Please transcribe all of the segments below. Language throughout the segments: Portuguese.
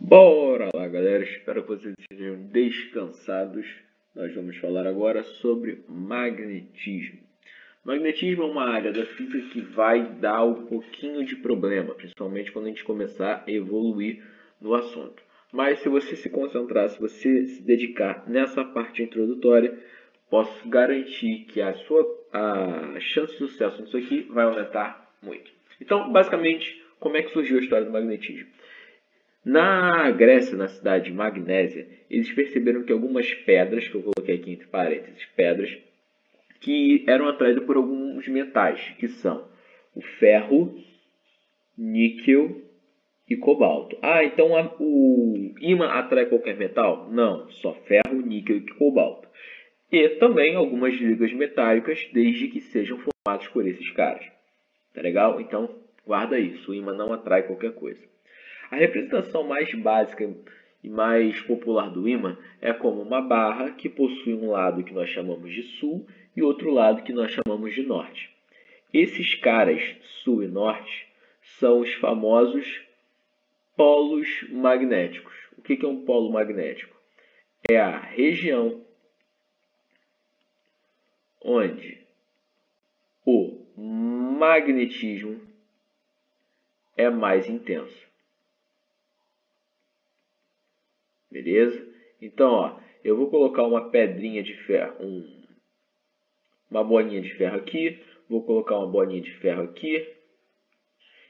Bora lá, galera. Espero que vocês estejam descansados. Nós vamos falar agora sobre magnetismo. Magnetismo é uma área da física que vai dar um pouquinho de problema, principalmente quando a gente começar a evoluir no assunto. Mas se você se concentrar, se você se dedicar nessa parte introdutória, posso garantir que a chance de sucesso nisso aqui vai aumentar muito. Então, basicamente, como é que surgiu a história do magnetismo? Na Grécia, na cidade de Magnésia, eles perceberam que algumas pedras, que eu coloquei aqui entre parênteses, pedras, que eram atraídas por alguns metais, que são o ferro, níquel e cobalto. Então o ímã atrai qualquer metal? Não, só ferro, níquel e cobalto. E também algumas ligas metálicas, desde que sejam formadas por esses caras. Tá legal? Então, guarda isso, o ímã não atrai qualquer coisa. A representação mais básica e mais popular do ímã é como uma barra que possui um lado que nós chamamos de sul e outro lado que nós chamamos de norte. Esses caras, sul e norte, são os famosos polos magnéticos. O que é um polo magnético? É a região onde o magnetismo é mais intenso. Beleza? Então, eu vou colocar uma pedrinha de ferro, uma bolinha de ferro aqui, vou colocar uma bolinha de ferro aqui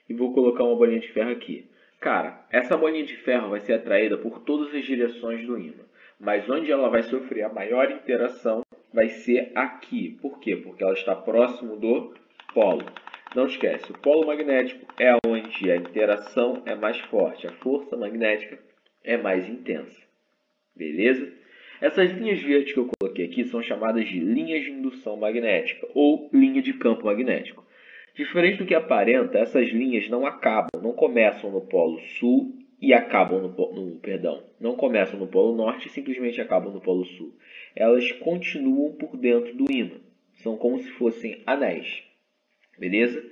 e vou colocar uma bolinha de ferro aqui. Cara, essa bolinha de ferro vai ser atraída por todas as direções do ímã, mas onde ela vai sofrer a maior interação vai ser aqui. Por quê? Porque ela está próximo do polo. Não esquece, o polo magnético é onde a interação é mais forte, a força magnética é mais intensa. Beleza? Essas linhas verdes que eu coloquei aqui são chamadas de linhas de indução magnética ou linha de campo magnético. Diferente do que aparenta, essas linhas não começam no polo sul e acabam não começam no polo norte e simplesmente acabam no polo sul. Elas continuam por dentro do ímã. São como se fossem anéis. Beleza?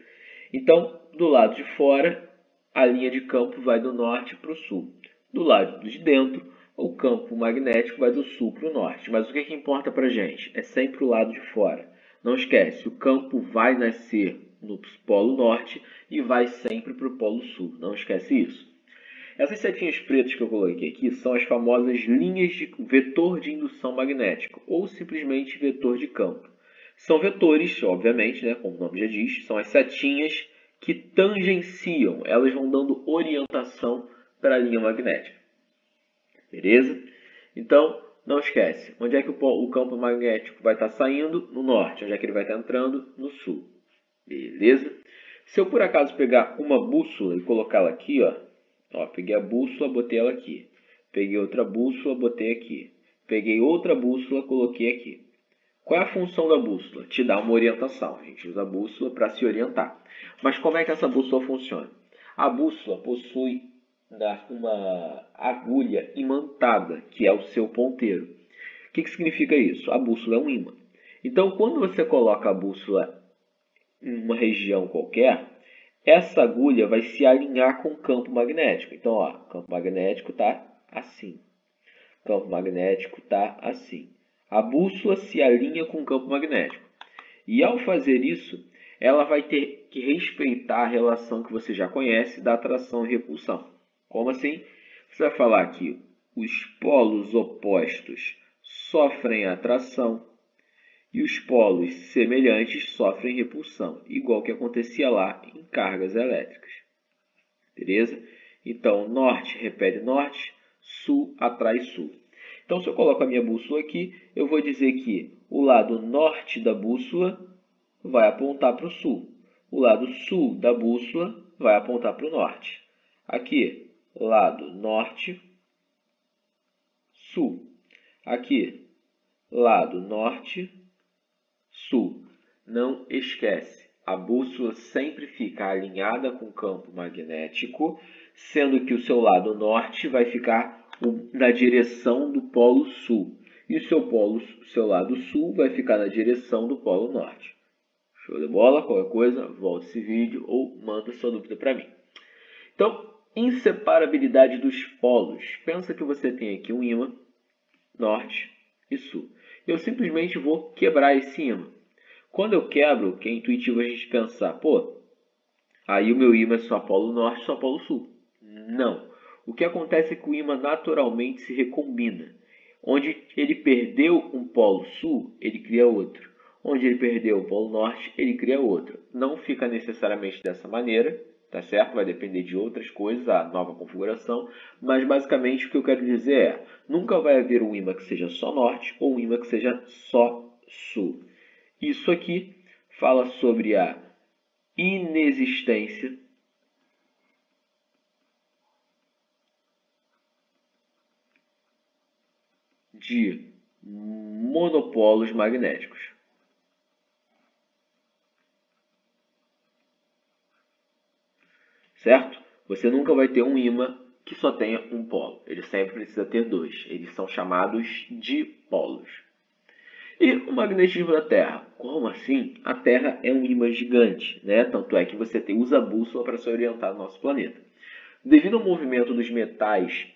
Então, do lado de fora, a linha de campo vai do norte para o sul. Do lado de dentro, o campo magnético vai do sul para o norte. Mas o que importa para a gente? É sempre o lado de fora. Não esquece, o campo vai nascer no polo norte e vai sempre para o polo sul. Não esquece isso. Essas setinhas pretas que eu coloquei aqui são as famosas linhas de vetor de indução magnética, ou simplesmente vetor de campo. São vetores, obviamente, né, como o nome já diz, são as setinhas que tangenciam, elas vão dando orientação para a linha magnética. Beleza? Então, não esquece, onde é que o campo magnético vai estar saindo? No norte. Onde é que ele vai estar entrando? No sul. Beleza? Se eu por acaso pegar uma bússola e colocá-la aqui, peguei a bússola, botei ela aqui. Peguei outra bússola, botei aqui. Peguei outra bússola, coloquei aqui. Qual é a função da bússola? Te dá uma orientação. A gente usa a bússola para se orientar. Mas como é que essa bússola funciona? A bússola possui uma agulha imantada, que é o seu ponteiro. O que significa isso? A bússola é um ímã. Então, quando você coloca a bússola em uma região qualquer, essa agulha vai se alinhar com o campo magnético. Então, o campo magnético está assim. O campo magnético está assim. A bússola se alinha com o campo magnético. E ao fazer isso, ela vai ter que respeitar a relação que você já conhece da atração e repulsão. Como assim? Você vai falar que os polos opostos sofrem atração e os polos semelhantes sofrem repulsão, igual que acontecia lá em cargas elétricas. Beleza? Então, norte repele norte, sul atrai sul. Então, se eu coloco a minha bússola aqui, eu vou dizer que o lado norte da bússola vai apontar para o sul. O lado sul da bússola vai apontar para o norte. Aqui, lado norte, sul. Aqui, lado norte, sul. Não esquece, a bússola sempre fica alinhada com o campo magnético, sendo que o seu lado norte vai ficar na direção do polo sul. E o seu lado sul vai ficar na direção do polo norte. Show de bola? Qualquer coisa, volta esse vídeo ou manda sua dúvida para mim. Então, inseparabilidade dos polos. Pensa que você tem aqui um ímã, norte e sul. Eu simplesmente vou quebrar esse ímã. Quando eu quebro, que é intuitivo a gente pensar, pô, aí o meu ímã é só polo norte, só polo sul. Não. O que acontece é que o ímã naturalmente se recombina. Onde ele perdeu um polo sul, ele cria outro. Onde ele perdeu o polo norte, ele cria outro. Não fica necessariamente dessa maneira, tá certo? Vai depender de outras coisas, a nova configuração. Mas basicamente o que eu quero dizer é, nunca vai haver um ímã que seja só norte ou um ímã que seja só sul. Isso aqui fala sobre a inexistência de monopolos magnéticos. Certo? Você nunca vai ter um ímã que só tenha um polo. Ele sempre precisa ter dois. Eles são chamados dipolos. E o magnetismo da Terra? Como assim? A Terra é um ímã gigante, né? Tanto é que você usa a bússola para se orientar no nosso planeta. Devido ao movimento dos metais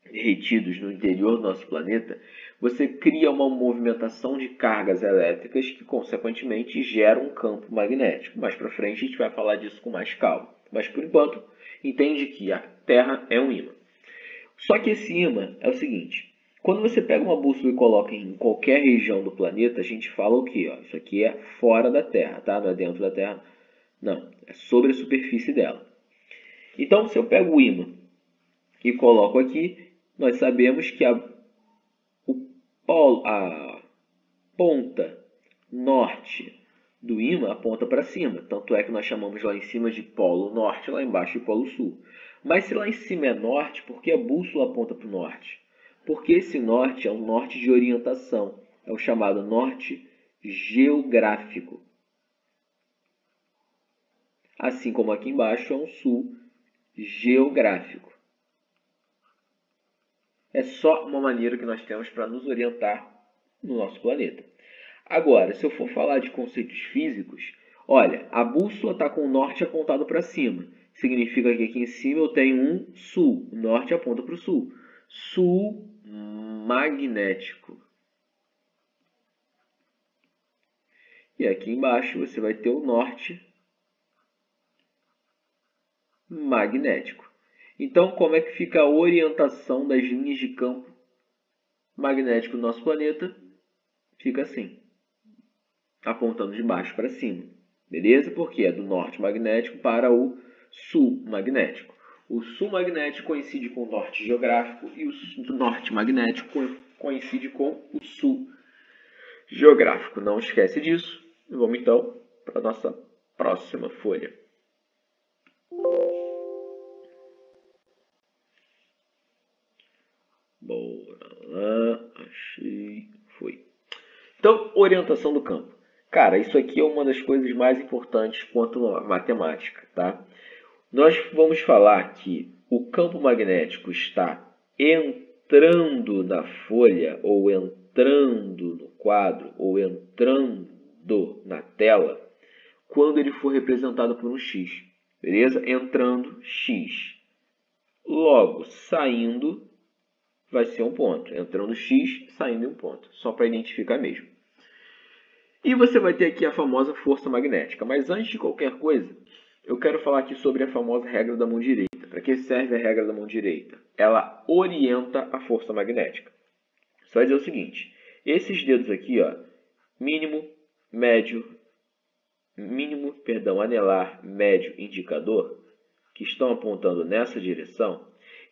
retidos no interior do nosso planeta, você cria uma movimentação de cargas elétricas que, consequentemente, gera um campo magnético. Mais para frente a gente vai falar disso com mais calma. Mas, por enquanto, entende que a Terra é um ímã. Só que esse ímã é o seguinte. Quando você pega uma bússola e coloca em qualquer região do planeta, a gente fala o quê? Isso aqui é fora da Terra, tá? Não é dentro da Terra. Não, é sobre a superfície dela. Então, se eu pego o ímã e coloco aqui, nós sabemos que a ponta norte do ímã aponta para cima. Tanto é que nós chamamos lá em cima de polo norte, lá embaixo de polo sul. Mas se lá em cima é norte, por que a bússola aponta para o norte? Porque esse norte é um norte de orientação. É o chamado norte geográfico. Assim como aqui embaixo é um sul geográfico. É só uma maneira que nós temos para nos orientar no nosso planeta. Agora, se eu for falar de conceitos físicos, olha, a bússola está com o norte apontado para cima. Significa que aqui em cima eu tenho um sul. O norte aponta para o sul. Sul magnético. E aqui embaixo você vai ter o norte magnético. Então, como é que fica a orientação das linhas de campo magnético do nosso planeta? Fica assim, apontando de baixo para cima. Beleza? Porque é do norte magnético para o sul magnético. O sul magnético coincide com o norte geográfico e o norte magnético coincide com o sul geográfico. Não esquece disso. Vamos então para a nossa próxima folha. Bora lá, achei, foi. Então, orientação do campo. Cara, isso aqui é uma das coisas mais importantes quanto à matemática, tá? Nós vamos falar que o campo magnético está entrando na folha, ou entrando no quadro, ou entrando na tela, quando ele for representado por um X. Beleza? Entrando, X. Logo, saindo, vai ser um ponto. Entrando X, saindo um ponto. Só para identificar mesmo. E você vai ter aqui a famosa força magnética. Mas antes de qualquer coisa, eu quero falar aqui sobre a famosa regra da mão direita. Para que serve a regra da mão direita? Ela orienta a força magnética. Você vai dizer o seguinte. Esses dedos aqui, ó, anelar, médio, indicador, que estão apontando nessa direção,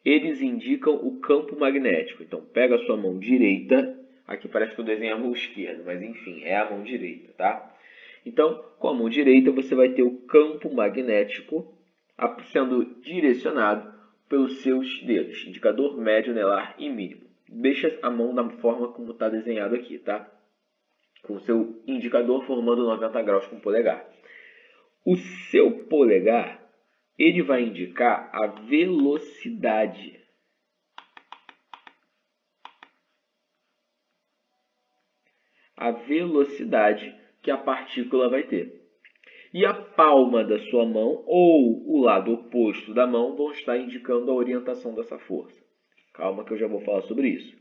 eles indicam o campo magnético. Então, pega a sua mão direita. Aqui parece que eu desenho a mão esquerda, mas enfim, é a mão direita, tá? Então, com a mão direita, você vai ter o campo magnético sendo direcionado pelos seus dedos, indicador, médio, anelar e mínimo. Deixa a mão da forma como está desenhado aqui, tá? Com o seu indicador formando 90 graus com o polegar. O seu polegar, ele vai indicar a velocidade. A velocidade que a partícula vai ter. E a palma da sua mão ou o lado oposto da mão vão estar indicando a orientação dessa força. Calma que eu já vou falar sobre isso.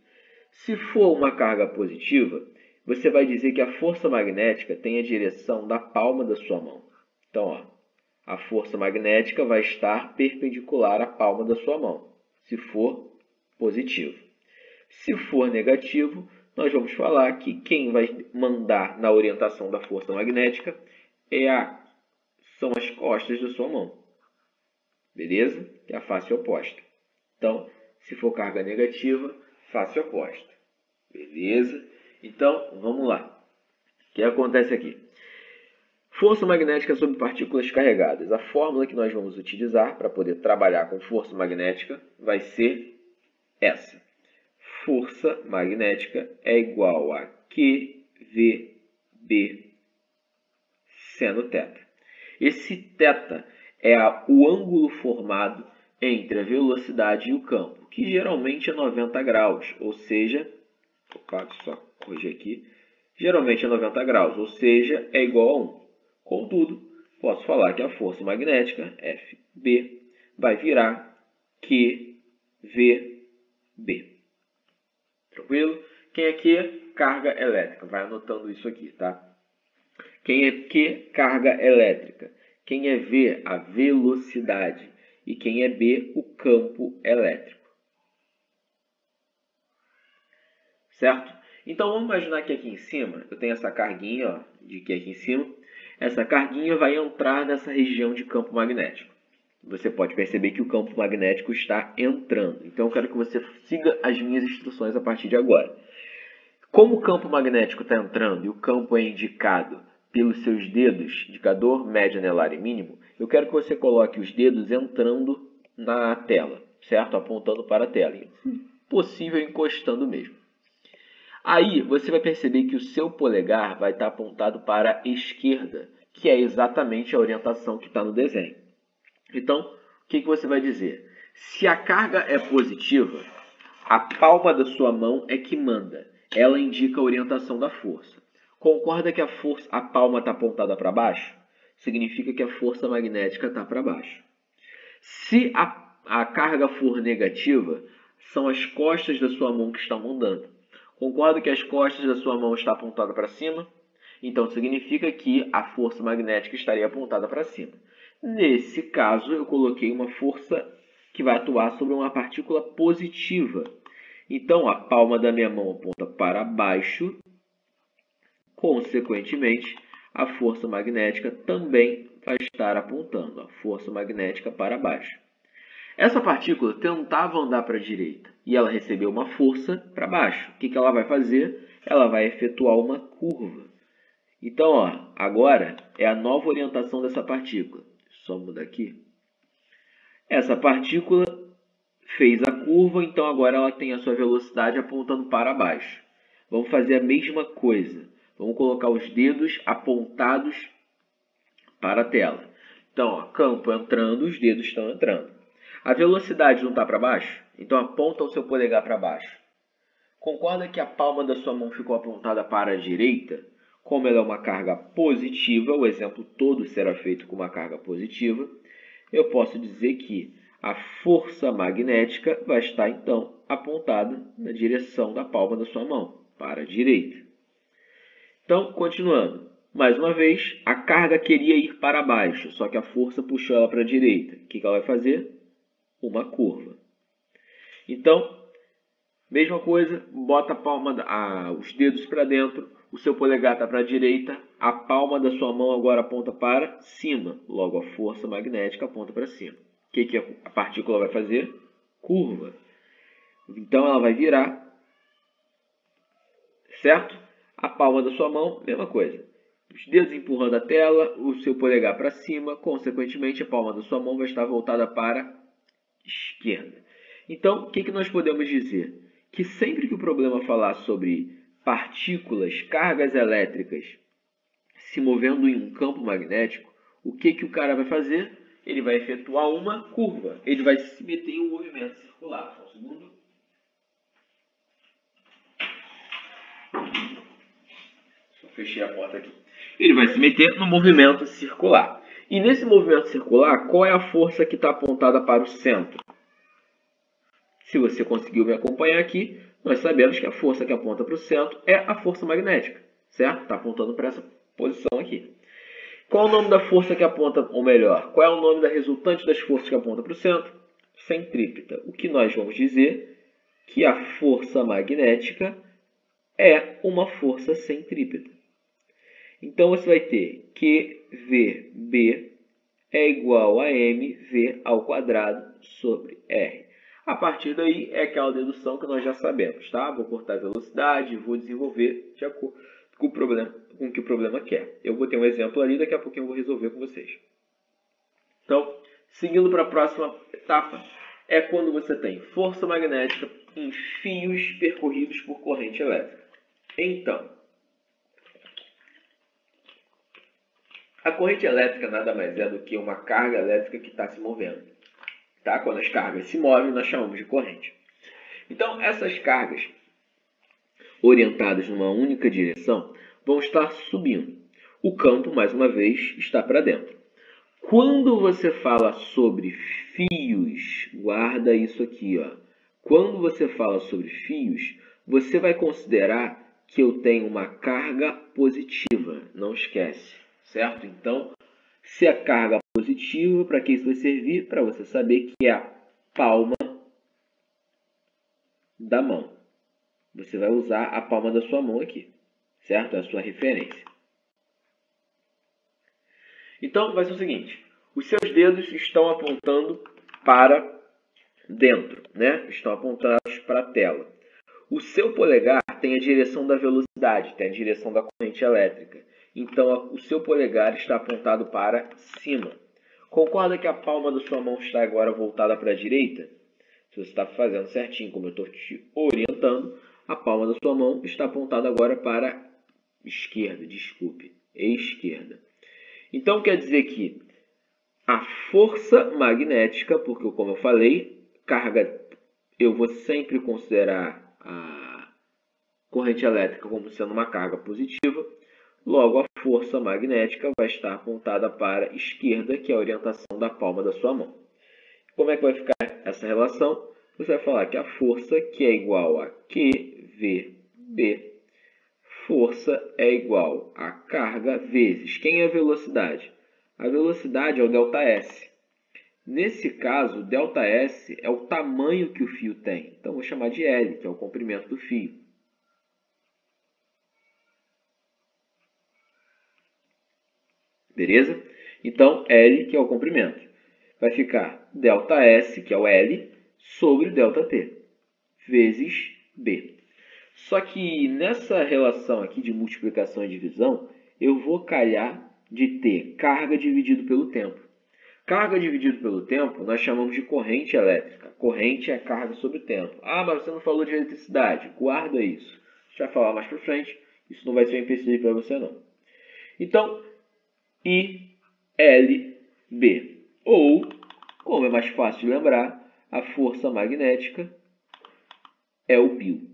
Se for uma carga positiva, você vai dizer que a força magnética tem a direção da palma da sua mão. Então, ó, a força magnética vai estar perpendicular à palma da sua mão, se for positivo. Se for negativo, nós vamos falar que quem vai mandar na orientação da força magnética são as costas da sua mão. Beleza? Que é a face oposta. Então, se for carga negativa, face oposta. Beleza? Então, vamos lá. O que acontece aqui? Força magnética sobre partículas carregadas. A fórmula que nós vamos utilizar para poder trabalhar com força magnética vai ser essa. Força magnética é igual a QVB seno θ. Esse θ é o ângulo formado entre a velocidade e o campo, que geralmente é 90 graus, ou seja, só corrigir aqui, geralmente é 90 graus, ou seja, é igual a 1. Contudo, posso falar que a força magnética, FB, vai virar QVB. Tranquilo? Quem é Q? Carga elétrica. Vai anotando isso aqui, tá? Quem é Q? Carga elétrica. Quem é V? A velocidade. E quem é B? O campo elétrico. Certo? Então, vamos imaginar que aqui em cima, eu tenho essa carguinha, ó, de Q aqui em cima. Essa carguinha vai entrar nessa região de campo magnético. Você pode perceber que o campo magnético está entrando. Então, eu quero que você siga as minhas instruções a partir de agora. Como o campo magnético está entrando e o campo é indicado pelos seus dedos, indicador, médio, anelar e mínimo, eu quero que você coloque os dedos entrando na tela, certo? Apontando para a tela. Se possível, encostando mesmo. Aí, você vai perceber que o seu polegar vai estar apontado para a esquerda, que é exatamente a orientação que está no desenho. Então, o que você vai dizer? Se a carga é positiva, a palma da sua mão é que manda. Ela indica a orientação da força. Concorda que a palma está apontada para baixo? Significa que a força magnética está para baixo. Se a carga for negativa, são as costas da sua mão que estão mandando. Concorda que as costas da sua mão estão apontadas para cima? Então, significa que a força magnética estaria apontada para cima. Nesse caso, eu coloquei uma força que vai atuar sobre uma partícula positiva. Então, a palma da minha mão aponta para baixo. Consequentemente, a força magnética também vai estar apontando a força magnética para baixo. Essa partícula tentava andar para a direita e ela recebeu uma força para baixo. O que ela vai fazer? Ela vai efetuar uma curva. Então, ó, agora é a nova orientação dessa partícula. Só mudar aqui. Essa partícula fez a curva, então agora ela tem a sua velocidade apontando para baixo. Vamos fazer a mesma coisa. Vamos colocar os dedos apontados para a tela. Então, ó, campo entrando, os dedos estão entrando. A velocidade não está para baixo? Então aponta o seu polegar para baixo. Concorda que a palma da sua mão ficou apontada para a direita? Como ela é uma carga positiva, o exemplo todo será feito com uma carga positiva, eu posso dizer que a força magnética vai estar, então, apontada na direção da palma da sua mão, para a direita. Então, continuando. Mais uma vez, a carga queria ir para baixo, só que a força puxou ela para a direita. O que ela vai fazer? Uma curva. Então, mesma coisa, bota os dedos para dentro, o seu polegar está para a direita, a palma da sua mão agora aponta para cima, logo a força magnética aponta para cima. O que a partícula vai fazer? Curva. Então ela vai virar, certo? A palma da sua mão, mesma coisa. Os dedos empurrando a tela, o seu polegar para cima, consequentemente a palma da sua mão vai estar voltada para a esquerda. Então, o que nós podemos dizer? Que sempre que o problema falar sobre partículas, cargas elétricas se movendo em um campo magnético, o que o cara vai fazer? Ele vai efetuar uma curva. Ele vai se meter em um movimento circular. Só um segundo. Só fechei a porta aqui. ele vai se meter no movimento circular. E nesse movimento circular, qual é a força que está apontada para o centro? Se você conseguiu me acompanhar aqui, nós sabemos que a força que aponta para o centro é a força magnética, certo? Está apontando para essa posição aqui. Qual é o nome da força que aponta, ou melhor, qual é o nome da resultante das forças que aponta para o centro? Centrípeta. O que nós vamos dizer que a força magnética é uma força centrípeta. Então você vai ter que QVB é igual a mv ao quadrado sobre r. A partir daí é aquela dedução que nós já sabemos, tá? Vou cortar a velocidade e vou desenvolver de acordo com o que o problema quer. Eu vou ter um exemplo ali, daqui a pouquinho eu vou resolver com vocês. Então, seguindo para a próxima etapa, é quando você tem força magnética em fios percorridos por corrente elétrica. Então, a corrente elétrica nada mais é do que uma carga elétrica que está se movendo. Tá? Quando as cargas se movem, nós chamamos de corrente. Então, essas cargas orientadas numa única direção vão estar subindo. O campo, mais uma vez, está para dentro. Quando você fala sobre fios, guarda isso aqui, ó. Quando você fala sobre fios, você vai considerar que eu tenho uma carga positiva. Não esquece, certo? Então, se a carga positiva, para que isso vai servir? Para você saber que é a palma da mão. Você vai usar a palma da sua mão aqui, certo? É a sua referência. Então, vai ser o seguinte. Os seus dedos estão apontando para dentro, né? Estão apontados para a tela. O seu polegar tem a direção da velocidade, tem a direção da corrente elétrica. Então, o seu polegar está apontado para cima. Concorda que a palma da sua mão está agora voltada para a direita? Se você está fazendo certinho, como eu estou te orientando, a palma da sua mão está apontada agora para a esquerda, desculpe, esquerda. Então, quer dizer que a força magnética, porque como eu falei, carga, eu vou sempre considerar a corrente elétrica como sendo uma carga positiva, logo a força magnética vai estar apontada para a esquerda, que é a orientação da palma da sua mão. Como é que vai ficar essa relação? Você vai falar que a força, que é igual a QVB, força é igual a carga vezes. Quem é a velocidade? A velocidade é o ΔS. Nesse caso, ΔS é o tamanho que o fio tem. Então, vou chamar de L, que é o comprimento do fio. Beleza? Então, L, que é o comprimento. Vai ficar ΔS, que é o L, sobre ΔT, vezes B. Só que nessa relação aqui de multiplicação e divisão, eu vou calhar de ter carga dividido pelo tempo. Carga dividido pelo tempo nós chamamos de corrente elétrica. Corrente é carga sobre o tempo. Ah, mas você não falou de eletricidade. Guarda isso. A gente vai falar mais para frente. Isso não vai ser um empecilho para você não. Então, ILB. Ou, como é mais fácil de lembrar, a força magnética é o π.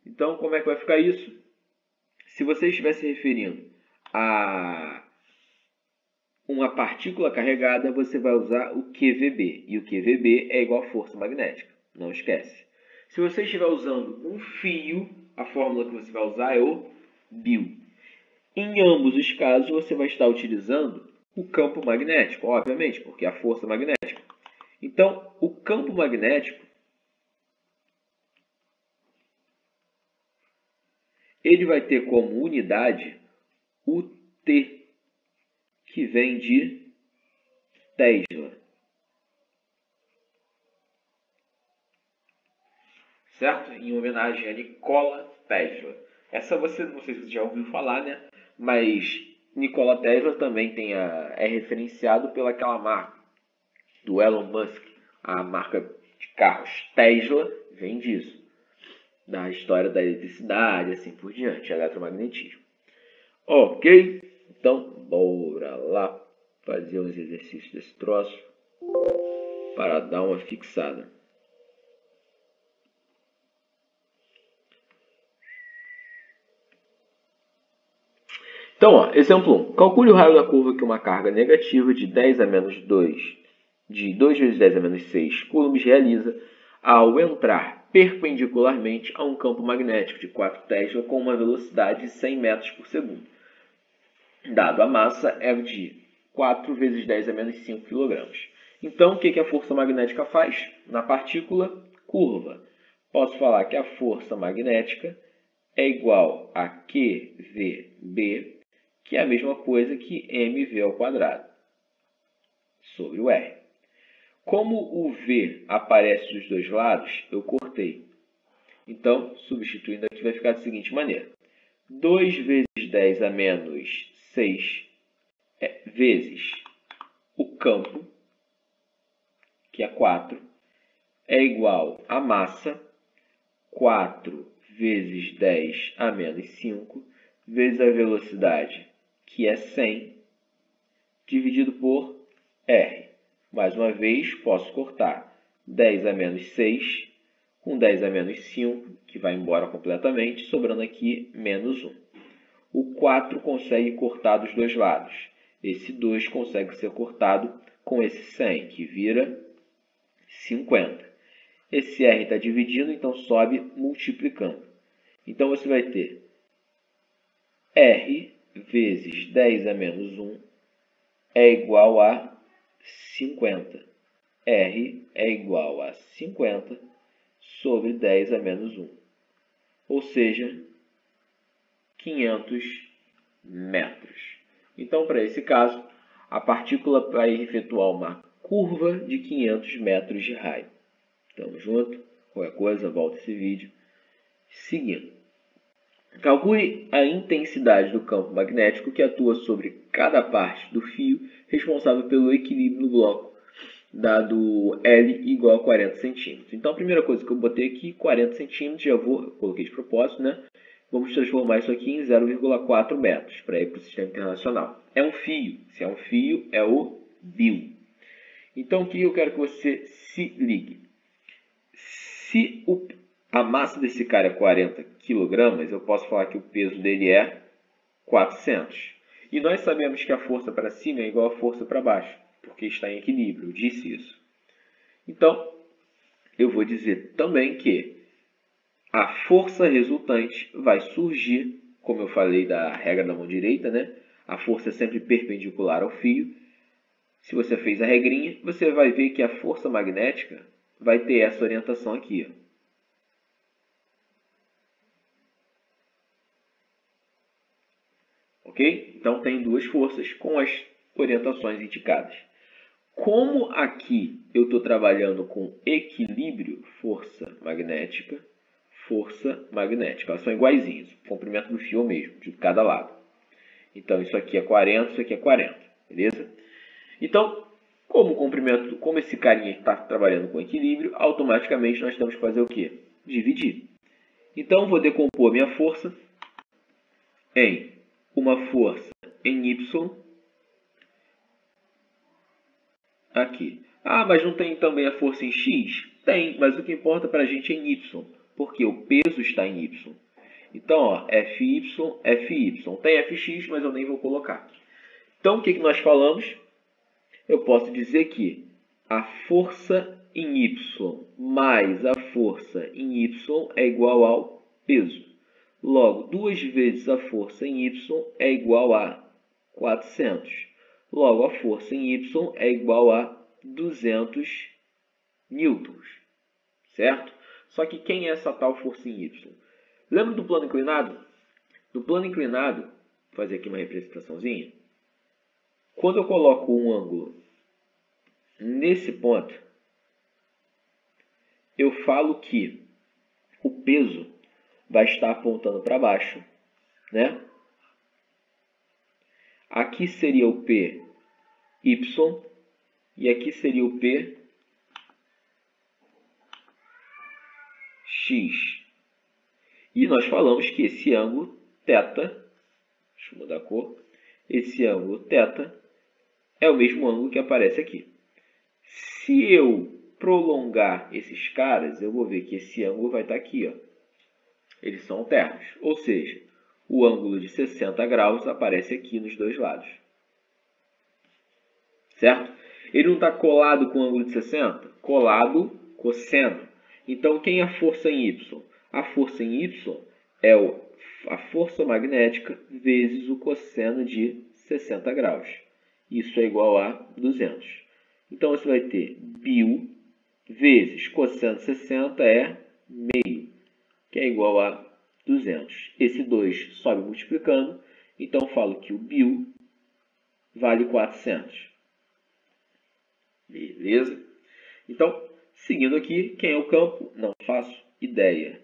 Então, como é que vai ficar isso? Se você estiver se referindo a uma partícula carregada, você vai usar o QVB. E o QVB é igual a força magnética. Não esquece. Se você estiver usando um fio, a fórmula que você vai usar é o π. Em ambos os casos, você vai estar utilizando o campo magnético, obviamente, porque é a força magnética. Então, o campo magnético, ele vai ter como unidade o T, que vem de Tesla. Certo? Em homenagem a Nikola Tesla. Essa você, não sei se você já ouviu falar, né? Mas Nikola Tesla também é referenciado pelaquela marca do Elon Musk. A marca de carros Tesla vem disso. Da história da eletricidade, assim por diante, eletromagnetismo. Ok? Então, bora lá fazer uns exercícios desse troço para dar uma fixada. Então, ó, exemplo 1. Calcule o raio da curva que uma carga negativa de 10 a menos 2, de 2 vezes 10 a menos 6 coulombs realiza ao entrar perpendicularmente a um campo magnético de 4 Tesla com uma velocidade de 100 metros por segundo. Dado a massa é de 4 vezes 10 a menos 5 kg. Então, o que a força magnética faz? Na partícula curva, posso falar que a força magnética é igual a QVB, que é a mesma coisa que mv ao quadrado, sobre o R. Como o V aparece dos dois lados, eu cortei. Então, substituindo aqui, vai ficar da seguinte maneira. 2 vezes 10 a menos 6 vezes o campo, que é 4, é igual a massa, 4 vezes 10 a menos 5, vezes a velocidade, que é 100, dividido por R. Mais uma vez, posso cortar 10 a menos 6 com 10 a menos 5, que vai embora completamente, sobrando aqui menos 1. O 4 consegue cortar dos dois lados. Esse 2 consegue ser cortado com esse 100, que vira 50. Esse R está dividindo, então sobe multiplicando. Então, você vai ter R vezes 10 a menos 1 é igual a 50. R é igual a 50 sobre 10 a menos 1. Ou seja, 500 metros. Então, para esse caso, a partícula vai efetuar uma curva de 500 metros de raio. Tamo junto? Qualquer coisa, volta esse vídeo. Seguindo. Calcule a intensidade do campo magnético que atua sobre cada parte do fio responsável pelo equilíbrio no bloco, dado L igual a 40 centímetros. Então, a primeira coisa que eu botei aqui, 40 centímetros, já eu coloquei de propósito, né? Vamos transformar isso aqui em 0,4 metros para ir para o sistema internacional. É um fio. Se é um fio, é o bio. Então, o que eu quero que você se ligue? Se a massa desse cara é 40 kg, eu posso falar que o peso dele é 400. E nós sabemos que a força para cima é igual à força para baixo, porque está em equilíbrio. Eu disse isso. Então, eu vou dizer também que a força resultante vai surgir, como eu falei da regra da mão direita, né? A força é sempre perpendicular ao fio. Se você fez a regrinha, você vai ver que a força magnética vai ter essa orientação aqui, ó. Ok? Então, tem duas forças com as orientações indicadas. Como aqui eu estou trabalhando com equilíbrio, força magnética, elas são iguaizinhas, o comprimento do fio é o mesmo, de cada lado. Então, isso aqui é 40, isso aqui é 40, beleza? Então, como esse carinha está trabalhando com equilíbrio, automaticamente nós temos que fazer o quê? Dividir. Então, vou decompor a minha força em uma força em Y aqui. Ah, mas não tem também a força em X? Tem, mas o que importa para a gente é em Y, porque o peso está em Y. Então, ó, FY, FY. Tem FX, mas eu nem vou colocar. Então, o que nós falamos? Eu posso dizer que a força em Y mais a força em Y é igual ao peso. Logo, 2 vezes a força em Y é igual a 400. Logo, a força em Y é igual a 200 newtons. Certo? Só que quem é essa tal força em Y? Lembra do plano inclinado? No plano inclinado, vou fazer aqui uma representaçãozinha. Quando eu coloco um ângulo nesse ponto, eu falo que o peso vai estar apontando para baixo, né? Aqui seria o PY e aqui seria o PX. E nós falamos que esse ângulo θ, deixa eu mudar a cor, esse ângulo θ é o mesmo ângulo que aparece aqui. Se eu prolongar esses caras, eu vou ver que esse ângulo vai estar aqui, ó. Eles são alternos. Ou seja, o ângulo de 60 graus aparece aqui nos dois lados. Certo? Ele não está colado com o ângulo de 60? Colado cosseno. Então, quem é a força em Y? A força em Y é a força magnética vezes o cosseno de 60 graus. Isso é igual a 200. Então, você vai ter π vezes cosseno de 60 é meio, que é igual a 200. Esse 2 sobe multiplicando, então falo que o π vale 400. Beleza? Então, seguindo aqui, quem é o campo? Não faço ideia.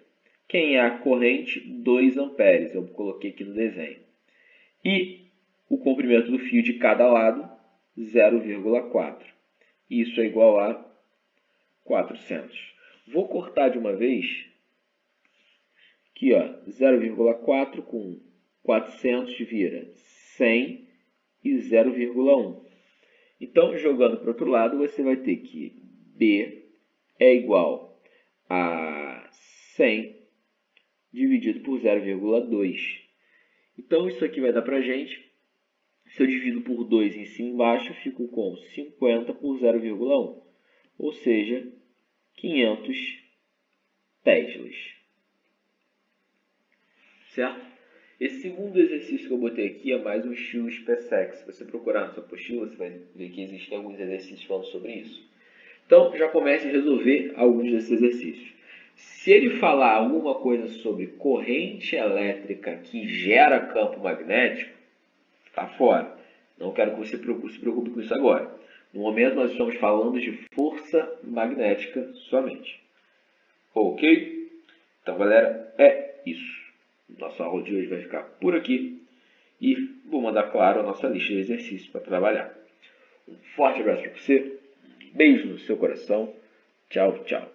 Quem é a corrente? 2 amperes. Eu coloquei aqui no desenho. E o comprimento do fio de cada lado? 0,4. Isso é igual a 400. Vou cortar de uma vez. Aqui, ó, 0,4 com 400 vira 100 e 0,1. Então, jogando para o outro lado, você vai ter que B é igual a 100 dividido por 0,2. Então, isso aqui vai dar para a gente, se eu divido por 2 em cima e embaixo, eu fico com 50 por 0,1, ou seja, 500 teslas. Certo? Esse segundo exercício que eu botei aqui é mais um estilo SpaceX. Se você procurar na sua apostila, você vai ver que existem alguns exercícios falando sobre isso. Então, já comece a resolver alguns desses exercícios. Se ele falar alguma coisa sobre corrente elétrica que gera campo magnético, está fora. Não quero que você se preocupe com isso agora. No momento, nós estamos falando de força magnética somente. Ok? Então, galera, é isso. Nossa aula de hoje vai ficar por aqui. E vou mandar, claro, a nossa lista de exercícios para trabalhar. Um forte abraço para você. Beijo no seu coração. Tchau, tchau.